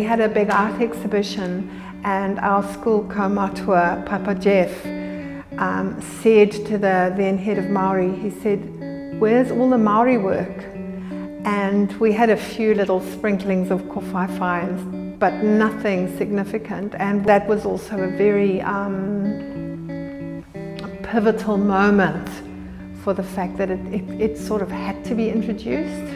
had a big art exhibition, and our school kaumatua, Papa Jeff, said to the then head of Māori, he said, "Where's all the Māori work?" And we had a few little sprinklings of kowhaiwhai, but nothing significant. And that was also a very pivotal moment for the fact that it sort of had to be introduced.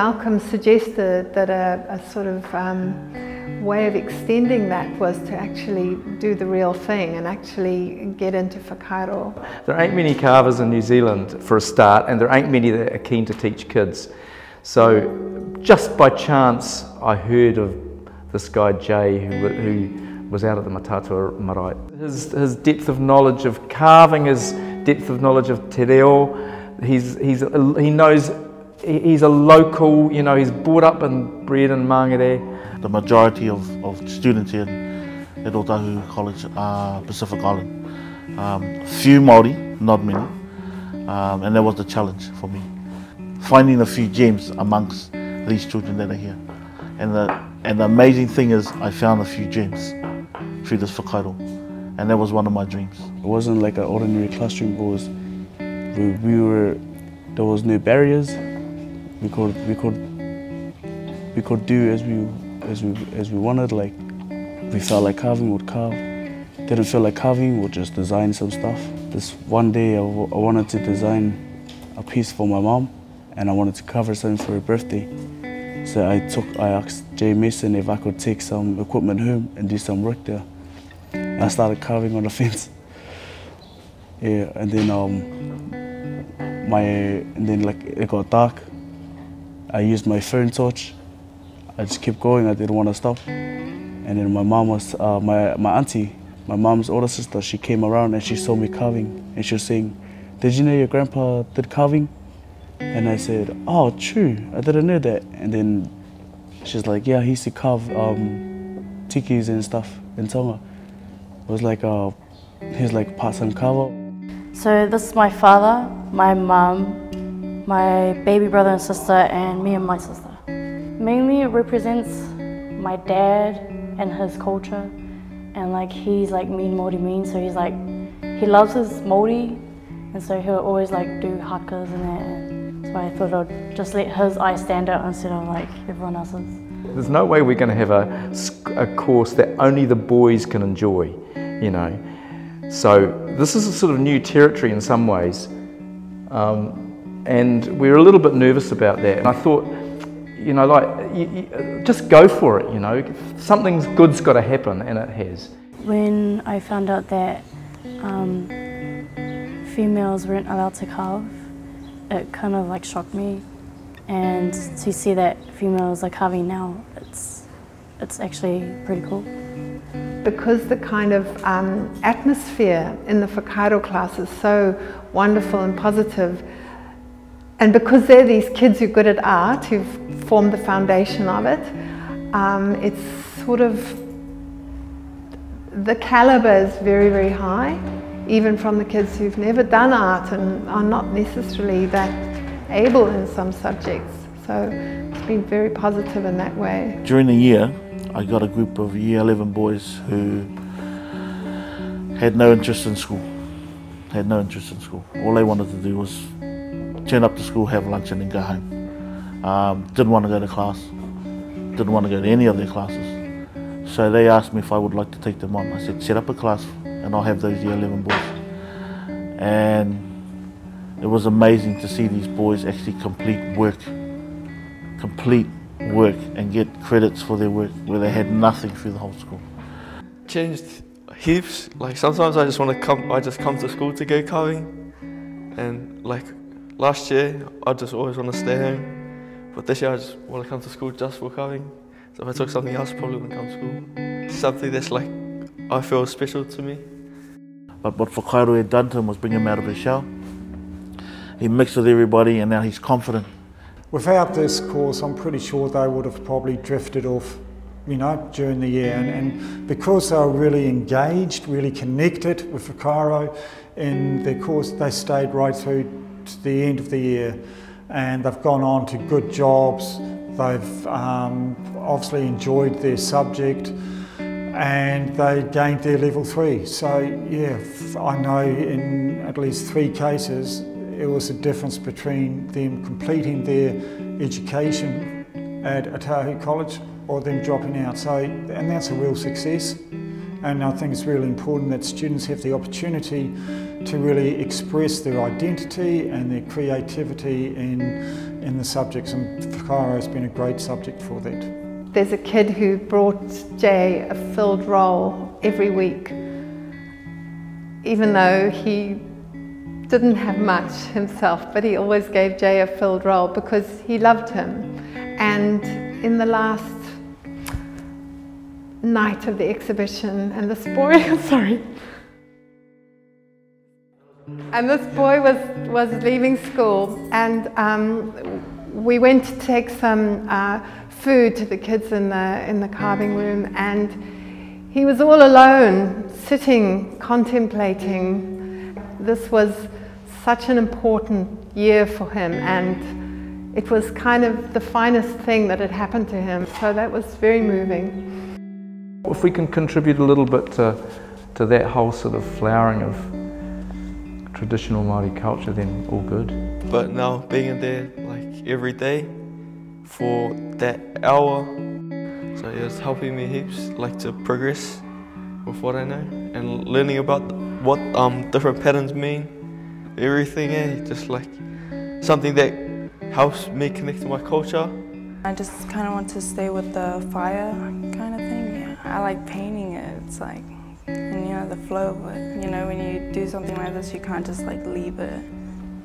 Malcolm suggested that a sort of way of extending that was to actually do the real thing and actually get into Whakairo. There ain't many carvers in New Zealand for a start, and there ain't many that are keen to teach kids. So just by chance I heard of this guy Jay who was out at the Matatua Marae. His depth of knowledge of carving, his depth of knowledge of te reo, he knows. He's a local, you know, he's brought up and bred in Mangere. The majority of students here at Otahuhu College are Pacific Island. Few Māori, not many, and that was the challenge for me. Finding a few gems amongst these children that are here. And the amazing thing is I found a few gems through this Whakairo, and that was one of my dreams. It wasn't like an ordinary classroom, it was, there was no barriers. We could do as we wanted. Like, if we felt like carving, we'd carve. Didn't feel like carving, we'd just design some stuff. This one day I wanted to design a piece for my mom, and I wanted to cover something for her birthday. So I asked Jay Mason if I could take some equipment home and do some work there. And I started carving on the fence. Yeah, and then like it got dark. I used my phone torch. I just kept going. I didn't want to stop. And then my mom was, my auntie, my mom's older sister, she came around and she saw me carving. And she was saying, "Did you know your grandpa did carving?" And I said, "Oh, true. I didn't know that." And then she's like, "Yeah, he used to carve tikis and stuff in Tonga." It was like he's like part-time carver. So this is my father, my mum, my baby brother and sister, and me and my sister. Mainly it represents my dad and his culture, and like he's like mean Māori mean, so he's like, he loves his Māori, and so he'll always like do hakas and that, and so I thought I'd just let his eye stand out instead of like everyone else's. There's no way we're going to have a course that only the boys can enjoy, you know. So this is a sort of new territory in some ways. And we were a little bit nervous about that. And I thought, you know, like, just go for it, you know. Something good's got to happen, and it has. When I found out that females weren't allowed to carve, it kind of like shocked me. And to see that females are carving now, it's actually pretty cool. Because the kind of atmosphere in the Whakairo class is so wonderful and positive, and because they're these kids who are good at art, who've formed the foundation of it, it's sort of, the caliber is very, very high, even from the kids who've never done art and are not necessarily that able in some subjects. So it's been very positive in that way. During the year, I got a group of Year 11 boys who had no interest in school. All they wanted to do was turn up to school, have lunch and then go home. Didn't want to go to class, didn't want to go to any of their classes. So they asked me if I would like to take them on. I said, set up a class and I'll have those Year 11 boys. And it was amazing to see these boys actually complete work and get credits for their work where they had nothing through the whole school. Changed heaps. Like sometimes I just come to school to go carving, and like last year I just always want to stay home, but this year I just want to come to school just for carving. So if I took something else, I probably wouldn't come to school. Something that's like I feel special to me. But what Whakairo had done to him was bring him out of his shell. He mixed with everybody and now he's confident. Without this course, I'm pretty sure they would have probably drifted off, you know, during the year. And because they were really engaged, really connected with Whakairo in their course, they stayed right through to the end of the year. And they've gone on to good jobs. They've obviously enjoyed their subject and they gained their level 3. So yeah, I know in at least 3 cases, it was a difference between them completing their education at Otahuhu College or them dropping out. So, and that's a real success. And I think it's really important that students have the opportunity to really express their identity and their creativity in the subjects. And Whakairo has been a great subject for that. There's a kid who brought Jay a filled roll every week, even though he didn't have much himself, but he always gave Jay a filled roll because he loved him. And in the last night of the exhibition, and this boy, sorry, and this boy was leaving school, and we went to take some food to the kids in the carving room, and he was all alone, sitting, contemplating. This was such an important year for him, and it was kind of the finest thing that had happened to him, so that was very moving. If we can contribute a little bit to that whole sort of flowering of traditional Māori culture, then all good. But now being in there like every day for that hour, so yeah, it's helping me heaps, like to progress with what I know and learning about what different patterns mean. Everything, just like something that helps me connect to my culture. I just kind of want to stay with the fire kind of thing. Yeah. I like painting it. It's like, and you know, the flow of it. You know, when you do something like this, you can't just like leave it.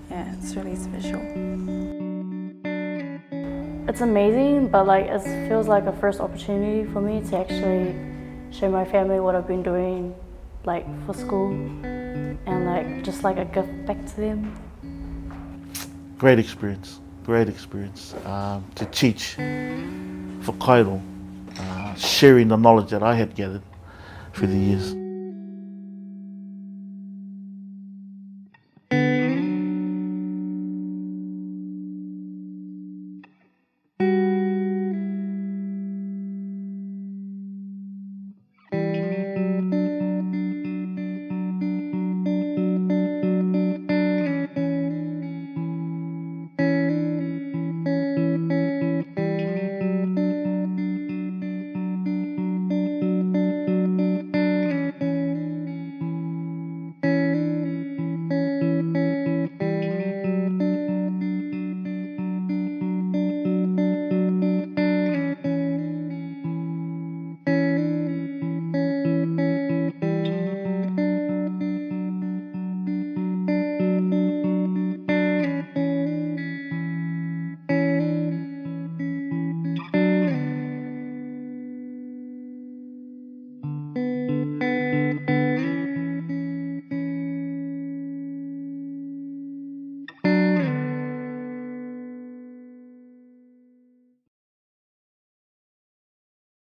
Yeah, it's really special. It's amazing, but like it feels like a first opportunity for me to actually show my family what I've been doing, like for school, and like just like a gift back to them. Great experience to teach Whakairo, sharing the knowledge that I had gathered through the years.